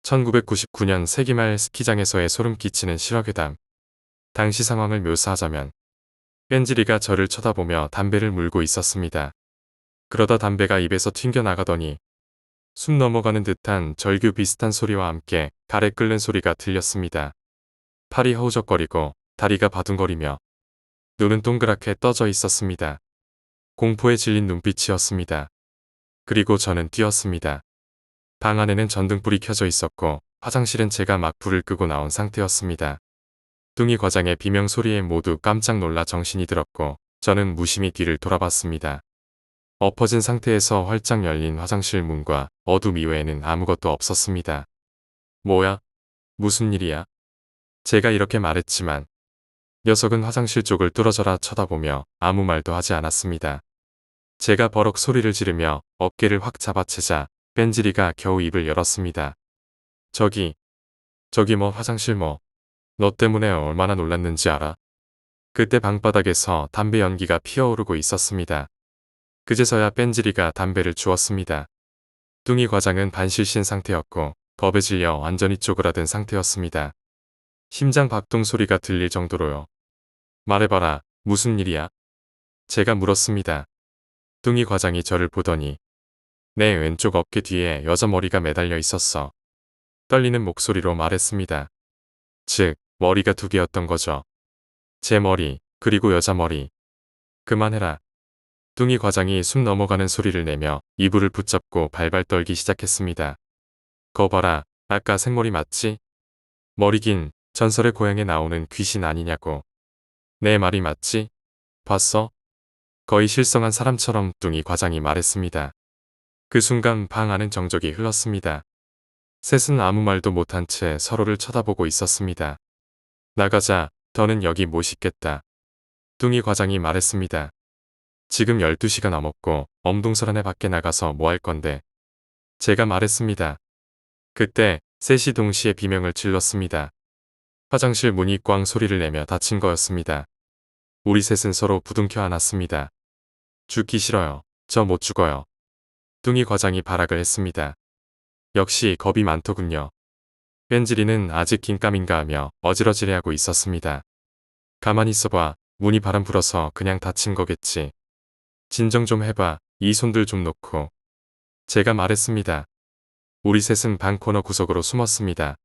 1999년 세기말 스키장에서의 소름 끼치는 실화괴담. 당시 상황을 묘사하자면 뺀질이가 저를 쳐다보며 담배를 물고 있었습니다. 그러다 담배가 입에서 튕겨나가더니 숨 넘어가는 듯한 절규 비슷한 소리와 함께 가래 끓는 소리가 들렸습니다. 팔이 허우적거리고 다리가 바둥거리며 눈은 동그랗게 떠져 있었습니다. 공포에 질린 눈빛이었습니다. 그리고 저는 뛰었습니다. 방 안에는 전등불이 켜져 있었고 화장실은 제가 막 불을 끄고 나온 상태였습니다. 뚱이 과장의 비명 소리에 모두 깜짝 놀라 정신이 들었고 저는 무심히 뒤를 돌아봤습니다. 엎어진 상태에서 활짝 열린 화장실 문과 어둠 이외에는 아무것도 없었습니다. 뭐야? 무슨 일이야? 제가 이렇게 말했지만 녀석은 화장실 쪽을 뚫어져라 쳐다보며 아무 말도 하지 않았습니다. 제가 버럭 소리를 지르며 어깨를 확 잡아채자 뺀질이가 겨우 입을 열었습니다. 저기 뭐 화장실 뭐. 너 때문에 얼마나 놀랐는지 알아? 그때 방바닥에서 담배 연기가 피어오르고 있었습니다. 그제서야 뺀질이가 담배를 주었습니다. 뚱이 과장은 반실신 상태였고 겁에 질려 완전히 쪼그라든 상태였습니다. 심장 박동 소리가 들릴 정도로요. 말해봐라, 무슨 일이야? 제가 물었습니다. 뚱이 과장이 저를 보더니 내 왼쪽 어깨 뒤에 여자 머리가 매달려 있었어. 떨리는 목소리로 말했습니다. 즉, 머리가 두 개였던 거죠. 제 머리, 그리고 여자 머리. 그만해라. 뚱이 과장이 숨 넘어가는 소리를 내며 이불을 붙잡고 발발 떨기 시작했습니다. 거 봐라, 아까 생머리 맞지? 머리 긴 전설의 고향에 나오는 귀신 아니냐고. 내 말이 맞지? 봤어? 거의 실성한 사람처럼 뚱이 과장이 말했습니다. 그 순간 방 안은 정적이 흘렀습니다. 셋은 아무 말도 못한 채 서로를 쳐다보고 있었습니다. 나가자, 더는 여기 못 있겠다. 뚱이 과장이 말했습니다. 지금 12시가 넘었고 엄동설안에 밖에 나가서 뭐 할 건데. 제가 말했습니다. 그때 셋이 동시에 비명을 질렀습니다. 화장실 문이 꽝 소리를 내며 닫힌 거였습니다. 우리 셋은 서로 부둥켜 안았습니다. 죽기 싫어요. 저 못 죽어요. 뚱이 과장이 발악을 했습니다. 역시 겁이 많더군요. 뺀질이는 아직 긴가민가 하며 어지러지해하고 있었습니다. 가만히 있어봐. 문이 바람 불어서 그냥 닫힌 거겠지. 진정 좀 해봐. 이 손들 좀 놓고. 제가 말했습니다. 우리 셋은 방 코너 구석으로 숨었습니다.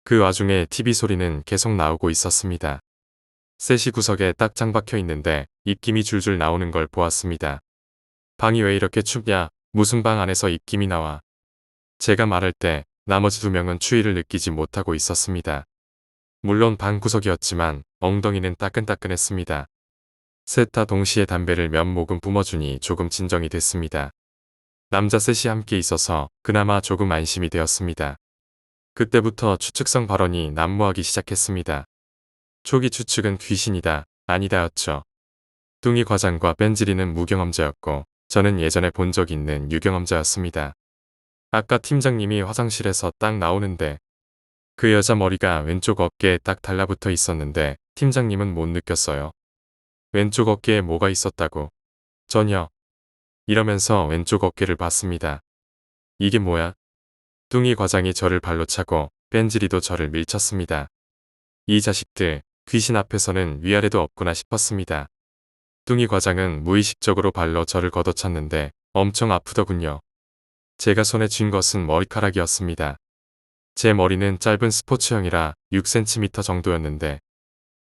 그 와중에 TV 소리는 계속 나오고 있었습니다. 셋이 구석에 딱 장박혀 있는데 입김이 줄줄 나오는 걸 보았습니다. 방이 왜 이렇게 춥냐? 무슨 방 안에서 입김이 나와? 제가 말할 때 나머지 두 명은 추위를 느끼지 못하고 있었습니다. 물론 방 구석이었지만 엉덩이는 따끈따끈했습니다. 셋 다 동시에 담배를 몇 모금 뿜어주니 조금 진정이 됐습니다. 남자 셋이 함께 있어서 그나마 조금 안심이 되었습니다. 그때부터 추측성 발언이 난무하기 시작했습니다. 초기 추측은 귀신이다, 아니다였죠. 뚱이 과장과 뺀질이는 무경험자였고 저는 예전에 본 적 있는 유경험자였습니다. 아까 팀장님이 화장실에서 딱 나오는데 그 여자 머리가 왼쪽 어깨에 딱 달라붙어 있었는데 팀장님은 못 느꼈어요. 왼쪽 어깨에 뭐가 있었다고. 전혀. 이러면서 왼쪽 어깨를 봤습니다. 이게 뭐야? 뚱이 과장이 저를 발로 차고 뺀질이도 저를 밀쳤습니다. 이 자식들, 귀신 앞에서는 위아래도 없구나 싶었습니다. 뚱이 과장은 무의식적으로 발로 저를 걷어찼는데 엄청 아프더군요. 제가 손에 쥔 것은 머리카락이었습니다. 제 머리는 짧은 스포츠형이라 6cm 정도였는데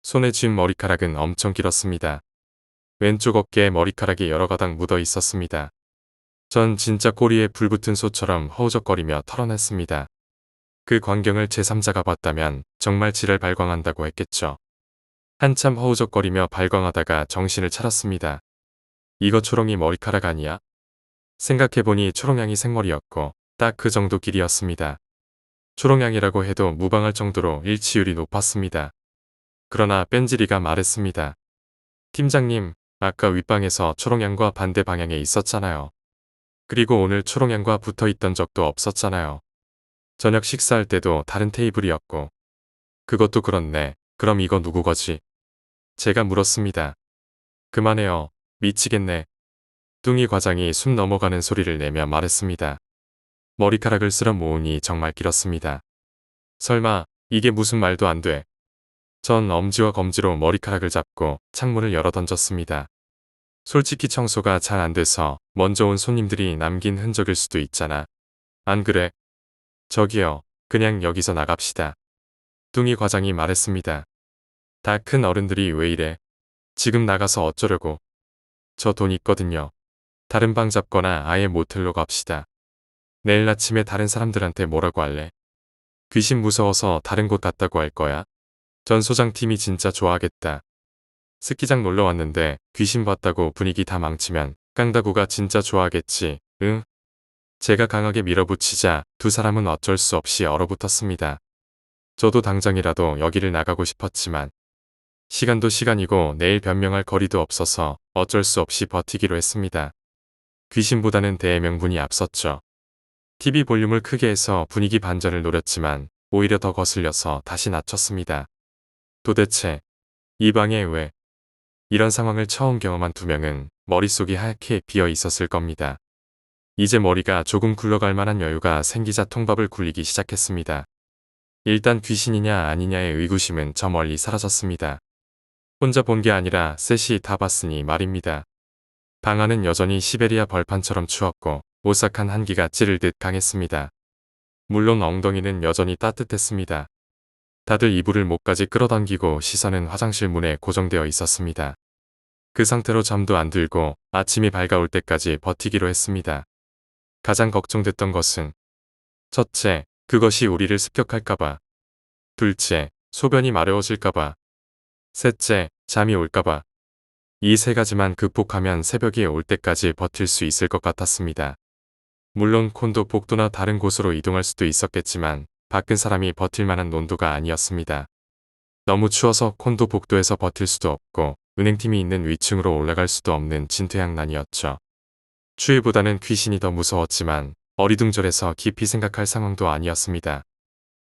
손에 쥔 머리카락은 엄청 길었습니다. 왼쪽 어깨에 머리카락이 여러 가닥 묻어 있었습니다. 전 진짜 꼬리에 불붙은 소처럼 허우적거리며 털어냈습니다. 그 광경을 제3자가 봤다면 정말 지랄 발광한다고 했겠죠. 한참 허우적거리며 발광하다가 정신을 차렸습니다. 이거 초롱이 머리카락 아니야? 생각해보니 초롱양이 생머리였고 딱 그 정도 길이였습니다. 초롱양이라고 해도 무방할 정도로 일치율이 높았습니다. 그러나 뺀질이가 말했습니다. 팀장님, 아까 윗방에서 초롱양과 반대 방향에 있었잖아요. 그리고 오늘 초롱양과 붙어있던 적도 없었잖아요. 저녁 식사할 때도 다른 테이블이었고. 그것도 그렇네. 그럼 이거 누구 거지? 제가 물었습니다. 그만해요. 미치겠네. 뚱이 과장이 숨 넘어가는 소리를 내며 말했습니다. 머리카락을 쓸어 모으니 정말 길었습니다. 설마 이게 무슨 말도 안 돼. 전 엄지와 검지로 머리카락을 잡고 창문을 열어 던졌습니다. 솔직히 청소가 잘 안 돼서 먼저 온 손님들이 남긴 흔적일 수도 있잖아. 안 그래? 저기요. 그냥 여기서 나갑시다. 뚱이 과장이 말했습니다. 다 큰 어른들이 왜 이래? 지금 나가서 어쩌려고. 저 돈 있거든요. 다른 방 잡거나 아예 모텔로 갑시다. 내일 아침에 다른 사람들한테 뭐라고 할래? 귀신 무서워서 다른 곳 갔다고 할 거야? 전 소장팀이 진짜 좋아하겠다. 스키장 놀러 왔는데 귀신 봤다고 분위기 다 망치면 깡다구가 진짜 좋아하겠지. 응? 제가 강하게 밀어붙이자 두 사람은 어쩔 수 없이 얼어붙었습니다. 저도 당장이라도 여기를 나가고 싶었지만 시간도 시간이고 내일 변명할 거리도 없어서 어쩔 수 없이 버티기로 했습니다. 귀신보다는 대명분이 앞섰죠. TV 볼륨을 크게 해서 분위기 반전을 노렸지만 오히려 더 거슬려서 다시 낮췄습니다. 도대체 이 방에 왜? 이런 상황을 처음 경험한 두 명은 머릿속이 하얗게 비어 있었을 겁니다. 이제 머리가 조금 굴러갈 만한 여유가 생기자 통밥을 굴리기 시작했습니다. 일단 귀신이냐 아니냐의 의구심은 저 멀리 사라졌습니다. 혼자 본 게 아니라 셋이 다 봤으니 말입니다. 방 안은 여전히 시베리아 벌판처럼 추웠고 오싹한 한기가 찌를 듯 강했습니다. 물론 엉덩이는 여전히 따뜻했습니다. 다들 이불을 목까지 끌어당기고 시선은 화장실 문에 고정되어 있었습니다. 그 상태로 잠도 안 들고 아침이 밝아올 때까지 버티기로 했습니다. 가장 걱정됐던 것은 첫째, 그것이 우리를 습격할까봐. 둘째, 소변이 마려워질까봐. 셋째, 잠이 올까봐. 이 세 가지만 극복하면 새벽이 올 때까지 버틸 수 있을 것 같았습니다. 물론 콘도 복도나 다른 곳으로 이동할 수도 있었겠지만 밖은 사람이 버틸 만한 논도가 아니었습니다. 너무 추워서 콘도 복도에서 버틸 수도 없고 은행팀이 있는 위층으로 올라갈 수도 없는 진퇴양난이었죠. 추위보다는 귀신이 더 무서웠지만 어리둥절해서 깊이 생각할 상황도 아니었습니다.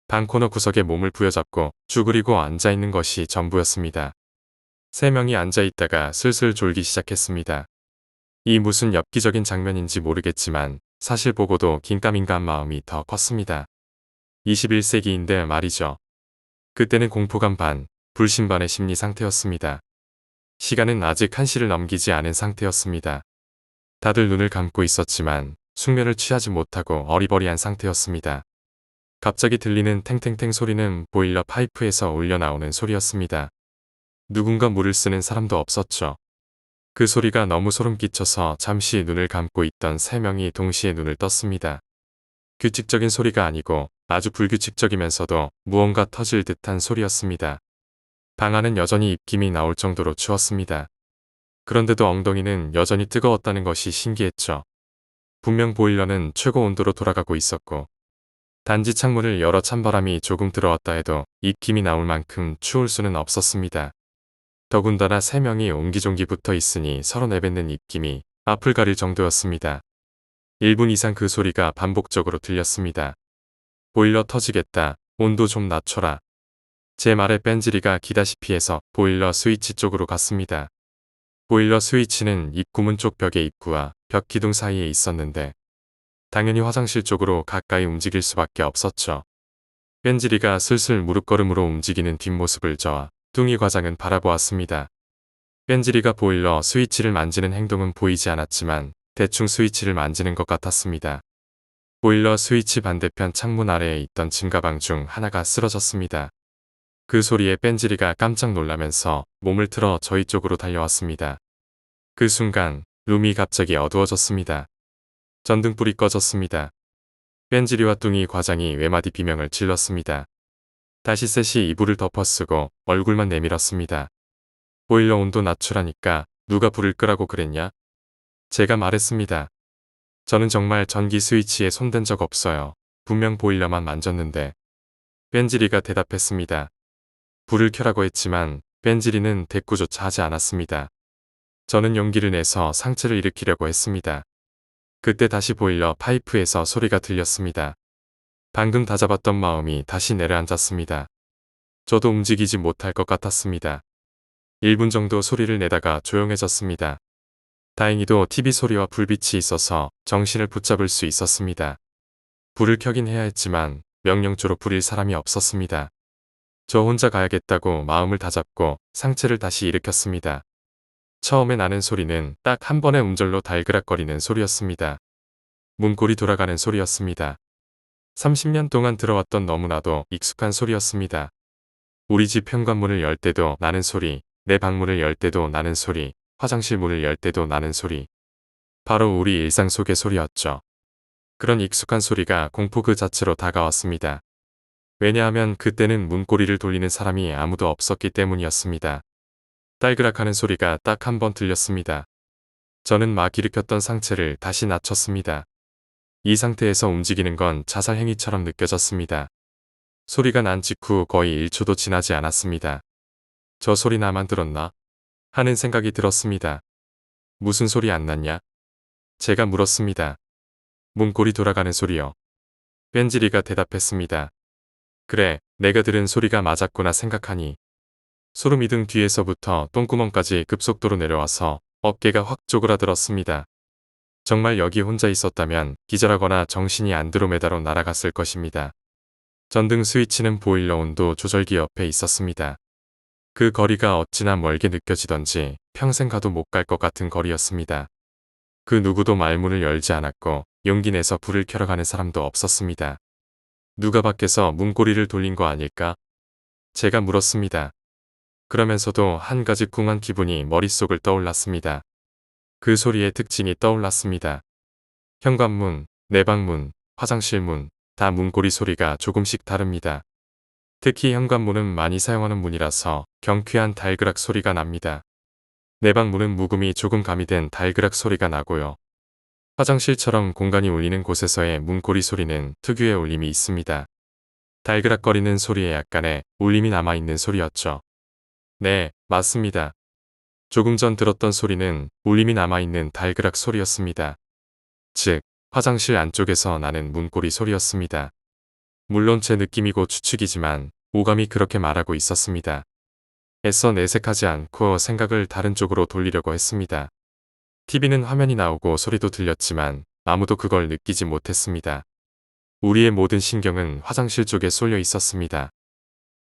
방 코너 구석에 몸을 부여잡고 쭈그리고 앉아있는 것이 전부였습니다. 세 명이 앉아있다가 슬슬 졸기 시작했습니다. 이 무슨 엽기적인 장면인지 모르겠지만 사실 보고도 긴가민가한 마음이 더 컸습니다. 21세기인데 말이죠. 그때는 공포감 반, 불신 반의 심리 상태였습니다. 시간은 아직 1시를 넘기지 않은 상태였습니다. 다들 눈을 감고 있었지만 숙면을 취하지 못하고 어리버리한 상태였습니다. 갑자기 들리는 탱탱탱 소리는 보일러 파이프에서 울려나오는 소리였습니다. 누군가 물을 쓰는 사람도 없었죠. 그 소리가 너무 소름 끼쳐서 잠시 눈을 감고 있던 세 명이 동시에 눈을 떴습니다. 규칙적인 소리가 아니고 아주 불규칙적이면서도 무언가 터질 듯한 소리였습니다. 방 안은 여전히 입김이 나올 정도로 추웠습니다. 그런데도 엉덩이는 여전히 뜨거웠다는 것이 신기했죠. 분명 보일러는 최고 온도로 돌아가고 있었고 단지 창문을 열어 찬바람이 조금 들어왔다 해도 입김이 나올 만큼 추울 수는 없었습니다. 더군다나 세 명이 옹기종기 붙어 있으니 서로 내뱉는 입김이 앞을 가릴 정도였습니다. 1분 이상 그 소리가 반복적으로 들렸습니다. 보일러 터지겠다. 온도 좀 낮춰라. 제 말에 뺀지리가 기다시피 해서 보일러 스위치 쪽으로 갔습니다. 보일러 스위치는 입구문 쪽 벽의 입구와 벽 기둥 사이에 있었는데 당연히 화장실 쪽으로 가까이 움직일 수밖에 없었죠. 뺀지리가 슬슬 무릎걸음으로 움직이는 뒷모습을 저와 뚱이 과장은 바라보았습니다. 뺀지리가 보일러 스위치를 만지는 행동은 보이지 않았지만 대충 스위치를 만지는 것 같았습니다. 보일러 스위치 반대편 창문 아래에 있던 증가방 중 하나가 쓰러졌습니다. 그 소리에 뺀지리가 깜짝 놀라면서 몸을 틀어 저희 쪽으로 달려왔습니다. 그 순간 룸이 갑자기 어두워졌습니다. 전등불이 꺼졌습니다. 뺀지리와 뚱이 과장이 외마디 비명을 질렀습니다. 다시 셋이 이불을 덮어쓰고 얼굴만 내밀었습니다. 보일러 온도 낮추라니까 누가 불을 끄라고 그랬냐? 제가 말했습니다. 저는 정말 전기 스위치에 손댄 적 없어요. 분명 보일러만 만졌는데. 뺀지리가 대답했습니다. 불을 켜라고 했지만 뺀지리는 대꾸조차 하지 않았습니다. 저는 용기를 내서 상체를 일으키려고 했습니다. 그때 다시 보일러 파이프에서 소리가 들렸습니다. 방금 다잡았던 마음이 다시 내려앉았습니다. 저도 움직이지 못할 것 같았습니다. 1분 정도 소리를 내다가 조용해졌습니다. 다행히도 TV 소리와 불빛이 있어서 정신을 붙잡을 수 있었습니다. 불을 켜긴 해야 했지만 명령조로 부릴 사람이 없었습니다. 저 혼자 가야겠다고 마음을 다잡고 상체를 다시 일으켰습니다. 처음에 나는 소리는 딱 한 번의 음절로 달그락거리는 소리였습니다. 문고리 돌아가는 소리였습니다. 30년 동안 들어왔던 너무나도 익숙한 소리였습니다. 우리 집 현관문을 열 때도 나는 소리, 내 방문을 열 때도 나는 소리, 화장실 문을 열 때도 나는 소리. 바로 우리 일상 속의 소리였죠. 그런 익숙한 소리가 공포 그 자체로 다가왔습니다. 왜냐하면 그때는 문고리를 돌리는 사람이 아무도 없었기 때문이었습니다. 딸그락하는 소리가 딱 한 번 들렸습니다. 저는 막 일으켰던 상체를 다시 낮췄습니다. 이 상태에서 움직이는 건 자살 행위처럼 느껴졌습니다. 소리가 난 직후 거의 1초도 지나지 않았습니다. 저 소리 나만 들었나? 하는 생각이 들었습니다. 무슨 소리 안 났냐? 제가 물었습니다. 문고리 돌아가는 소리요. 뺀질이가 대답했습니다. 그래, 내가 들은 소리가 맞았구나 생각하니 소름이 등 뒤에서부터 똥구멍까지 급속도로 내려와서 어깨가 확 쪼그라들었습니다. 정말 여기 혼자 있었다면 기절하거나 정신이 안드로메다로 날아갔을 것입니다. 전등 스위치는 보일러 온도 조절기 옆에 있었습니다. 그 거리가 어찌나 멀게 느껴지던지 평생 가도 못 갈 것 같은 거리였습니다. 그 누구도 말문을 열지 않았고 용기 내서 불을 켜러 가는 사람도 없었습니다. 누가 밖에서 문고리를 돌린 거 아닐까? 제가 물었습니다. 그러면서도 한 가지 궁한 기분이 머릿속을 떠올랐습니다. 그 소리의 특징이 떠올랐습니다. 현관문, 내 방문, 화장실 문, 다 문고리 소리가 조금씩 다릅니다. 특히 현관문은 많이 사용하는 문이라서 경쾌한 달그락 소리가 납니다. 내 방문은 묵음이 조금 가미된 달그락 소리가 나고요. 화장실처럼 공간이 울리는 곳에서의 문고리 소리는 특유의 울림이 있습니다. 달그락거리는 소리에 약간의 울림이 남아있는 소리였죠. 네, 맞습니다. 조금 전 들었던 소리는 울림이 남아있는 달그락 소리였습니다. 즉, 화장실 안쪽에서 나는 문고리 소리였습니다. 물론 제 느낌이고 추측이지만 오감이 그렇게 말하고 있었습니다. 애써 내색하지 않고 생각을 다른 쪽으로 돌리려고 했습니다. TV는 화면이 나오고 소리도 들렸지만 아무도 그걸 느끼지 못했습니다. 우리의 모든 신경은 화장실 쪽에 쏠려 있었습니다.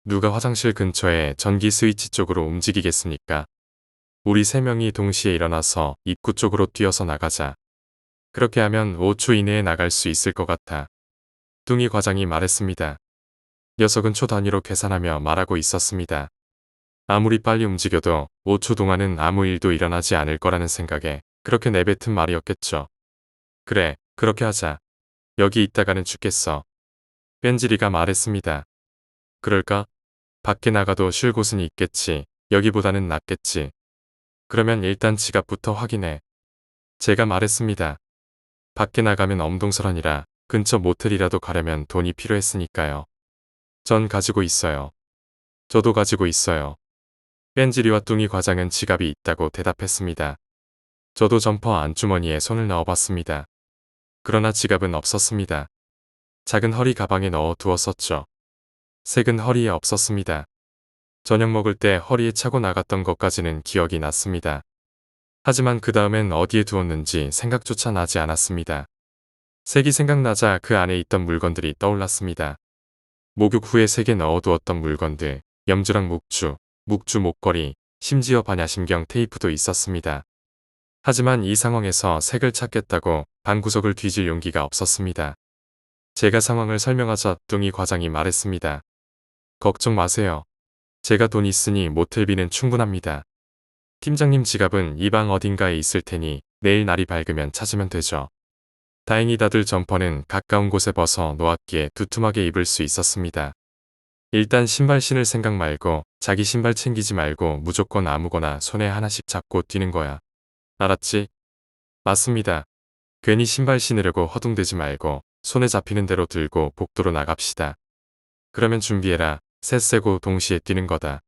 누가 화장실 근처에 전기 스위치 쪽으로 움직이겠습니까? 우리 세 명이 동시에 일어나서 입구 쪽으로 뛰어서 나가자. 그렇게 하면 5초 이내에 나갈 수 있을 것 같아. 뚱이 과장이 말했습니다. 녀석은 초 단위로 계산하며 말하고 있었습니다. 아무리 빨리 움직여도 5초 동안은 아무 일도 일어나지 않을 거라는 생각에 그렇게 내뱉은 말이었겠죠. 그래, 그렇게 하자. 여기 있다가는 죽겠어. 뺀질이가 말했습니다. 그럴까? 밖에 나가도 쉴 곳은 있겠지. 여기보다는 낫겠지. 그러면 일단 지갑부터 확인해. 제가 말했습니다. 밖에 나가면 엄동설하니라 근처 모텔이라도 가려면 돈이 필요했으니까요. 전 가지고 있어요. 저도 가지고 있어요. 뺀질이와 뚱이 과장은 지갑이 있다고 대답했습니다. 저도 점퍼 안주머니에 손을 넣어봤습니다. 그러나 지갑은 없었습니다. 작은 허리 가방에 넣어 두었었죠. 색은 허리에 없었습니다. 저녁 먹을 때 허리에 차고 나갔던 것까지는 기억이 났습니다. 하지만 그 다음엔 어디에 두었는지 생각조차 나지 않았습니다. 색이 생각나자 그 안에 있던 물건들이 떠올랐습니다. 목욕 후에 색에 넣어두었던 물건들, 염주랑 묵주 목걸이, 심지어 반야심경 테이프도 있었습니다. 하지만 이 상황에서 색을 찾겠다고 방구석을 뒤질 용기가 없었습니다. 제가 상황을 설명하자 뚱이 과장이 말했습니다. 걱정 마세요. 제가 돈 있으니 모텔비는 충분합니다. 팀장님 지갑은 이 방 어딘가에 있을 테니 내일 날이 밝으면 찾으면 되죠. 다행히 다들 점퍼는 가까운 곳에 벗어 놓았기에 두툼하게 입을 수 있었습니다. 일단 신발 신을 생각 말고 자기 신발 챙기지 말고 무조건 아무거나 손에 하나씩 잡고 뛰는 거야. 알았지? 맞습니다. 괜히 신발 신으려고 허둥대지 말고 손에 잡히는 대로 들고 복도로 나갑시다. 그러면 준비해라. 셋 세고 동시에 뛰는 거다.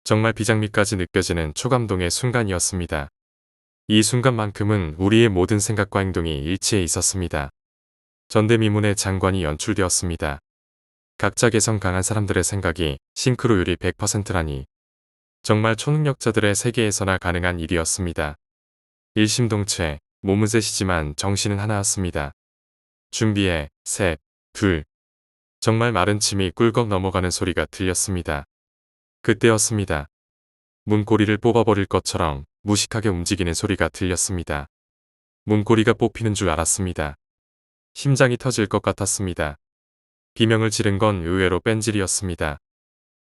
정말 비장미까지 느껴지는 초감동의 순간이었습니다. 이 순간만큼은 우리의 모든 생각과 행동이 일치해 있었습니다. 전대미문의 장관이 연출되었습니다. 각자 개성 강한 사람들의 생각이 싱크로율이 100%라니. 정말 초능력자들의 세계에서나 가능한 일이었습니다. 일심동체, 몸은 셋이지만 정신은 하나였습니다. 준비해, 셋, 둘. 정말 마른 침이 꿀꺽 넘어가는 소리가 들렸습니다. 그때였습니다. 문고리를 뽑아버릴 것처럼 무식하게 움직이는 소리가 들렸습니다. 문고리가 뽑히는 줄 알았습니다. 심장이 터질 것 같았습니다. 비명을 지른 건 의외로 뺀질이었습니다.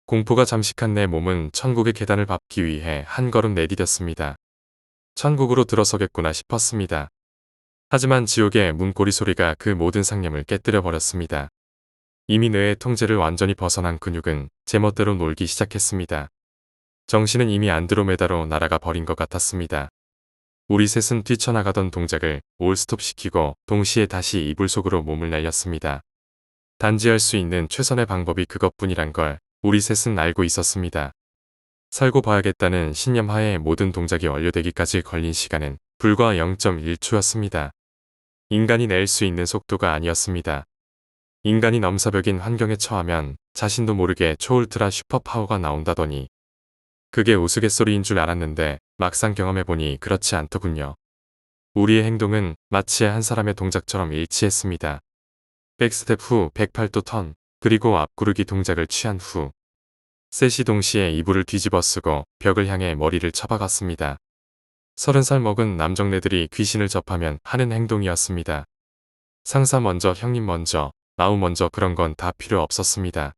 공포가 잠식한 내 몸은 천국의 계단을 밟기 위해 한 걸음 내디뎠습니다. 천국으로 들어서겠구나 싶었습니다. 하지만 지옥의 문고리 소리가 그 모든 상념을 깨뜨려 버렸습니다. 이미 뇌의 통제를 완전히 벗어난 근육은 제멋대로 놀기 시작했습니다. 정신은 이미 안드로메다로 날아가 버린 것 같았습니다. 우리 셋은 뛰쳐나가던 동작을 올스톱시키고 동시에 다시 이불 속으로 몸을 날렸습니다. 단지 할 수 있는 최선의 방법이 그것뿐이란 걸 우리 셋은 알고 있었습니다. 살고 봐야겠다는 신념하에 모든 동작이 완료되기까지 걸린 시간은 불과 0.1초였습니다. 인간이 낼 수 있는 속도가 아니었습니다. 인간이 넘사벽인 환경에 처하면 자신도 모르게 초울트라 슈퍼파워가 나온다더니 그게 우스갯소리인 줄 알았는데 막상 경험해보니 그렇지 않더군요. 우리의 행동은 마치 한 사람의 동작처럼 일치했습니다. 백스텝 후 108도 턴, 그리고 앞구르기 동작을 취한 후 셋이 동시에 이불을 뒤집어 쓰고 벽을 향해 머리를 쳐박았습니다. 30살 먹은 남정네들이 귀신을 접하면 하는 행동이었습니다. 상사 먼저, 형님 먼저, 나우 먼저 그런 건 다 필요 없었습니다.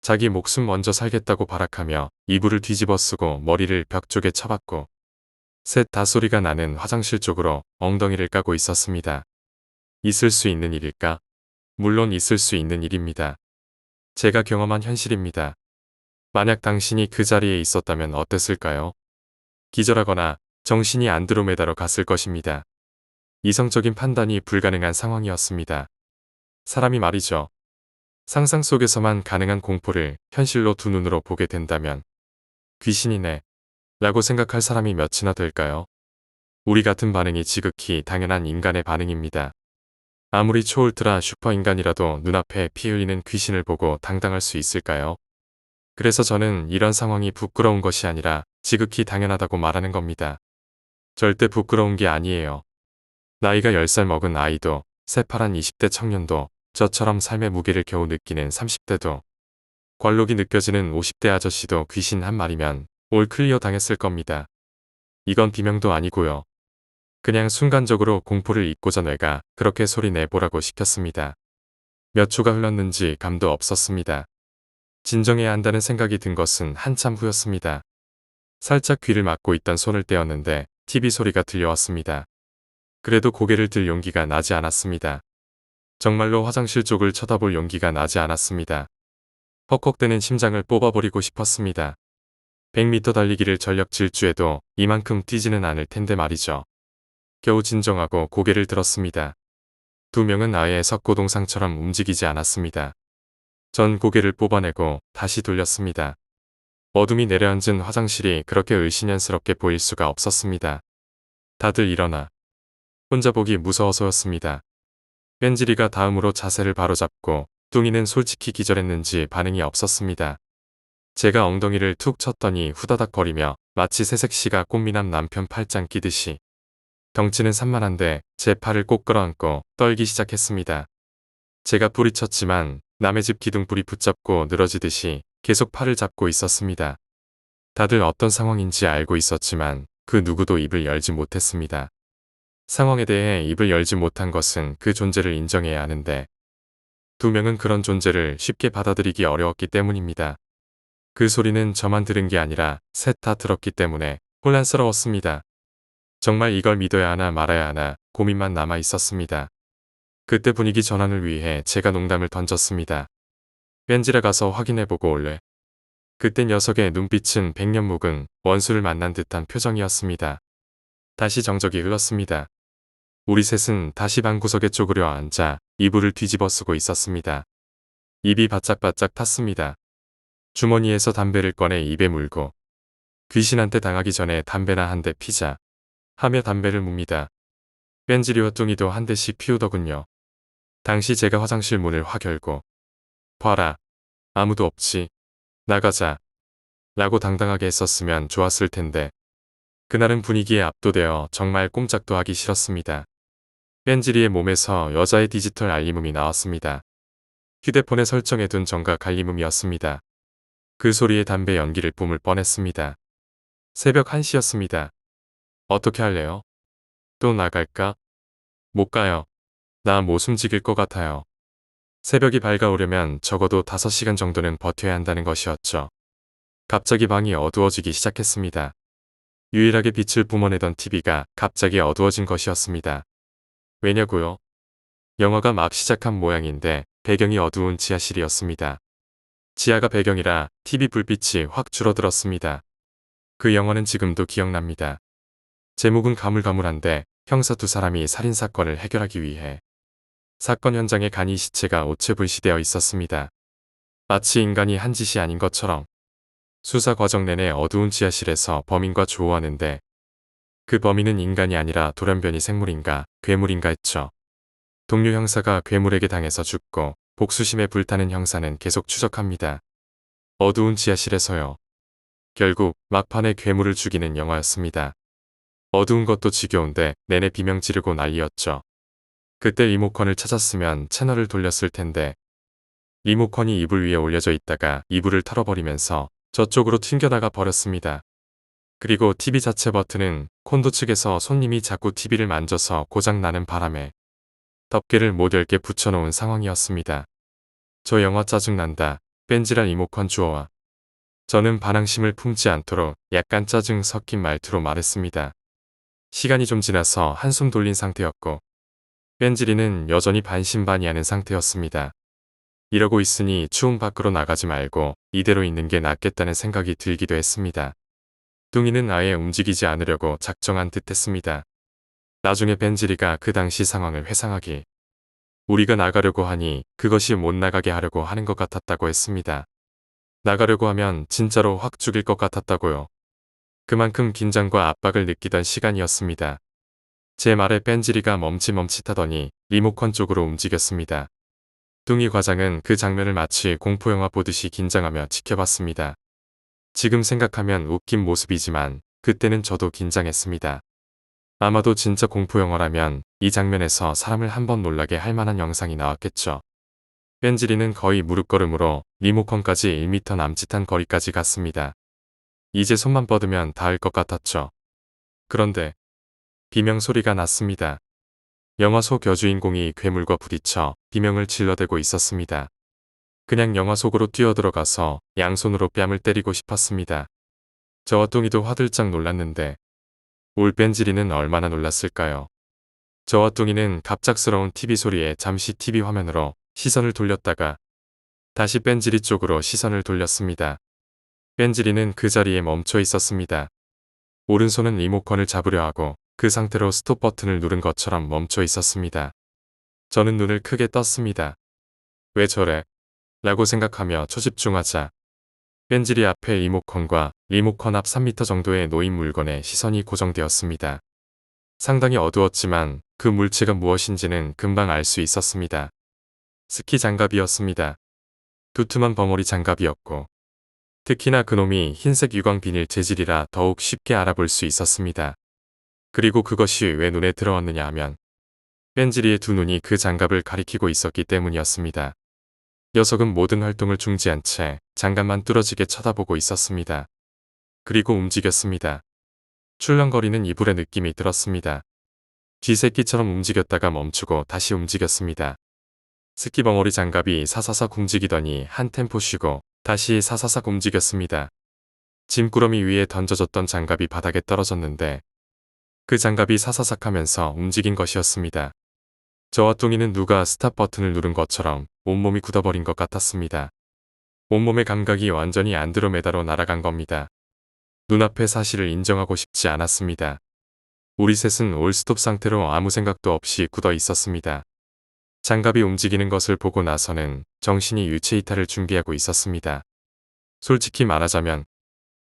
자기 목숨 먼저 살겠다고 발악하며 이불을 뒤집어 쓰고 머리를 벽 쪽에 쳐박고 셋 다 소리가 나는 화장실 쪽으로 엉덩이를 까고 있었습니다. 있을 수 있는 일일까? 물론 있을 수 있는 일입니다. 제가 경험한 현실입니다. 만약 당신이 그 자리에 있었다면 어땠을까요? 기절하거나 정신이 안드로메다로 갔을 것입니다. 이성적인 판단이 불가능한 상황이었습니다. 사람이 말이죠. 상상 속에서만 가능한 공포를 현실로 두 눈으로 보게 된다면 귀신이네 라고 생각할 사람이 몇이나 될까요? 우리 같은 반응이 지극히 당연한 인간의 반응입니다. 아무리 초울트라 슈퍼인간이라도 눈앞에 피 흘리는 귀신을 보고 당당할 수 있을까요? 그래서 저는 이런 상황이 부끄러운 것이 아니라 지극히 당연하다고 말하는 겁니다. 절대 부끄러운 게 아니에요. 나이가 10살 먹은 아이도, 새파란 20대 청년도, 저처럼 삶의 무게를 겨우 느끼는 30대도, 관록이 느껴지는 50대 아저씨도 귀신 한 마리면 올 클리어 당했을 겁니다. 이건 비명도 아니고요. 그냥 순간적으로 공포를 잊고자 뇌가 그렇게 소리 내보라고 시켰습니다. 몇 초가 흘렀는지 감도 없었습니다. 진정해야 한다는 생각이 든 것은 한참 후였습니다. 살짝 귀를 막고 있던 손을 떼었는데 TV 소리가 들려왔습니다. 그래도 고개를 들 용기가 나지 않았습니다. 정말로 화장실 쪽을 쳐다볼 용기가 나지 않았습니다. 헉헉대는 심장을 뽑아버리고 싶었습니다. 100m 달리기를 전력 질주해도 이만큼 뛰지는 않을 텐데 말이죠. 겨우 진정하고 고개를 들었습니다. 두 명은 아예 석고동상처럼 움직이지 않았습니다. 전 고개를 뽑아내고 다시 돌렸습니다. 어둠이 내려앉은 화장실이 그렇게 을씨년스럽게 보일 수가 없었습니다. 다들 일어나. 혼자 보기 무서워서였습니다. 뺀질이가 다음으로 자세를 바로잡고 뚱이는 솔직히 기절했는지 반응이 없었습니다. 제가 엉덩이를 툭 쳤더니 후다닥 거리며 마치 새색시가 꽃미남 남편 팔짱 끼듯이 덩치는 산만한데 제 팔을 꼭 끌어안고 떨기 시작했습니다. 제가 뿌리쳤지만 남의 집 기둥뿌리 붙잡고 늘어지듯이 계속 팔을 잡고 있었습니다. 다들 어떤 상황인지 알고 있었지만 그 누구도 입을 열지 못했습니다. 상황에 대해 입을 열지 못한 것은 그 존재를 인정해야 하는데 두 명은 그런 존재를 쉽게 받아들이기 어려웠기 때문입니다. 그 소리는 저만 들은 게 아니라 셋 다 들었기 때문에 혼란스러웠습니다. 정말 이걸 믿어야 하나 말아야 하나 고민만 남아 있었습니다. 그때 분위기 전환을 위해 제가 농담을 던졌습니다. 뺀질에 가서 확인해보고 올래. 그때 녀석의 눈빛은 백년 묵은 원수를 만난 듯한 표정이었습니다. 다시 정적이 흘렀습니다. 우리 셋은 다시 방구석에 쪼그려 앉아 이불을 뒤집어 쓰고 있었습니다. 입이 바짝바짝 탔습니다. 주머니에서 담배를 꺼내 입에 물고 귀신한테 당하기 전에 담배나 한 대 피자 하며 담배를 묵니다. 뺀질이와 뚱이도 한 대씩 피우더군요. 당시 제가 화장실 문을 확 열고 봐라. 아무도 없지. 나가자. 라고 당당하게 했었으면 좋았을 텐데 그날은 분위기에 압도되어 정말 꼼짝도 하기 싫었습니다. 뺀질이의 몸에서 여자의 디지털 알림음이 나왔습니다. 휴대폰에 설정해둔 전가 갈림음이었습니다. 그 소리에 담배 연기를 뿜을 뻔했습니다. 새벽 1시였습니다. 어떻게 할래요? 또 나갈까? 못 가요. 나 못 숨지길 것 같아요. 새벽이 밝아오려면 적어도 5시간 정도는 버텨야 한다는 것이었죠. 갑자기 방이 어두워지기 시작했습니다. 유일하게 빛을 뿜어내던 TV가 갑자기 어두워진 것이었습니다. 왜냐고요? 영화가 막 시작한 모양인데 배경이 어두운 지하실이었습니다. 지하가 배경이라 TV 불빛이 확 줄어들었습니다. 그 영화는 지금도 기억납니다. 제목은 가물가물한데 형사 2사람이 살인사건을 해결하기 위해 사건 현장에 간이 시체가 오체불시되어 있었습니다. 마치 인간이 한 짓이 아닌 것처럼 수사 과정 내내 어두운 지하실에서 범인과 조우하는데 그 범인은 인간이 아니라 돌연변이 생물인가 괴물인가 했죠. 동료 형사가 괴물에게 당해서 죽고 복수심에 불타는 형사는 계속 추적합니다. 어두운 지하실에서요. 결국 막판에 괴물을 죽이는 영화였습니다. 어두운 것도 지겨운데 내내 비명 지르고 난리였죠. 그때 리모컨을 찾았으면 채널을 돌렸을 텐데 리모컨이 이불 위에 올려져 있다가 이불을 털어버리면서 저쪽으로 튕겨나가 버렸습니다. 그리고 TV 자체 버튼은 콘도 측에서 손님이 자꾸 TV를 만져서 고장나는 바람에 덮개를 못 열게 붙여놓은 상황이었습니다. 저 영화 짜증난다. 뺀지라 리모컨 주워와. 저는 반항심을 품지 않도록 약간 짜증 섞인 말투로 말했습니다. 시간이 좀 지나서 한숨 돌린 상태였고 뺀지리는 여전히 반신반의하는 상태였습니다. 이러고 있으니 추운 밖으로 나가지 말고 이대로 있는 게 낫겠다는 생각이 들기도 했습니다. 뚱이는 아예 움직이지 않으려고 작정한 듯 했습니다. 나중에 벤지리가 그 당시 상황을 회상하기 우리가 나가려고 하니 그것이 못 나가게 하려고 하는 것 같았다고 했습니다. 나가려고 하면 진짜로 확 죽일 것 같았다고요. 그만큼 긴장과 압박을 느끼던 시간이었습니다. 제 말에 벤지리가 멈칫멈칫하더니 리모컨 쪽으로 움직였습니다. 뚱이 과장은 그 장면을 마치 공포영화 보듯이 긴장하며 지켜봤습니다. 지금 생각하면 웃긴 모습이지만 그때는 저도 긴장했습니다. 아마도 진짜 공포영화라면 이 장면에서 사람을 한번 놀라게 할 만한 영상이 나왔겠죠. 뺀지리는 거의 무릎걸음으로 리모컨까지 1m 남짓한 거리까지 갔습니다. 이제 손만 뻗으면 닿을 것 같았죠. 그런데 비명소리가 났습니다. 영화 속 여주인공이 괴물과 부딪혀 비명을 질러대고 있었습니다. 그냥 영화 속으로 뛰어들어가서 양손으로 뺨을 때리고 싶었습니다. 저와 뚱이도 화들짝 놀랐는데 올 뺀지리는 얼마나 놀랐을까요? 저와 뚱이는 갑작스러운 TV 소리에 잠시 TV 화면으로 시선을 돌렸다가 다시 뺀지리 쪽으로 시선을 돌렸습니다. 뺀지리는 그 자리에 멈춰 있었습니다. 오른손은 리모컨을 잡으려 하고 그 상태로 스톱 버튼을 누른 것처럼 멈춰 있었습니다. 저는 눈을 크게 떴습니다. 왜 저래? 라고 생각하며 초집중하자 뺀지리 앞에 리모컨과 리모컨 앞 3m 정도에 놓인 물건에 시선이 고정되었습니다. 상당히 어두웠지만 그 물체가 무엇인지는 금방 알 수 있었습니다. 스키 장갑이었습니다. 두툼한 벙어리 장갑이었고 특히나 그놈이 흰색 유광 비닐 재질이라 더욱 쉽게 알아볼 수 있었습니다. 그리고 그것이 왜 눈에 들어왔느냐 하면 뺀지리의 두 눈이 그 장갑을 가리키고 있었기 때문이었습니다. 녀석은 모든 활동을 중지한 채 장갑만 뚫어지게 쳐다보고 있었습니다. 그리고 움직였습니다. 출렁거리는 이불의 느낌이 들었습니다. 쥐새끼처럼 움직였다가 멈추고 다시 움직였습니다. 스키 벙어리 장갑이 사사삭 움직이더니 한 템포 쉬고 다시 사사삭 움직였습니다. 짐꾸러미 위에 던져졌던 장갑이 바닥에 떨어졌는데 그 장갑이 사사삭 하면서 움직인 것이었습니다. 저와 뚱이는 누가 스탑 버튼을 누른 것처럼 온몸이 굳어버린 것 같았습니다. 온몸의 감각이 완전히 안드로메다로 날아간 겁니다. 눈앞의 사실을 인정하고 싶지 않았습니다. 우리 셋은 올스톱 상태로 아무 생각도 없이 굳어 있었습니다. 장갑이 움직이는 것을 보고 나서는 정신이 유체이탈을 준비하고 있었습니다. 솔직히 말하자면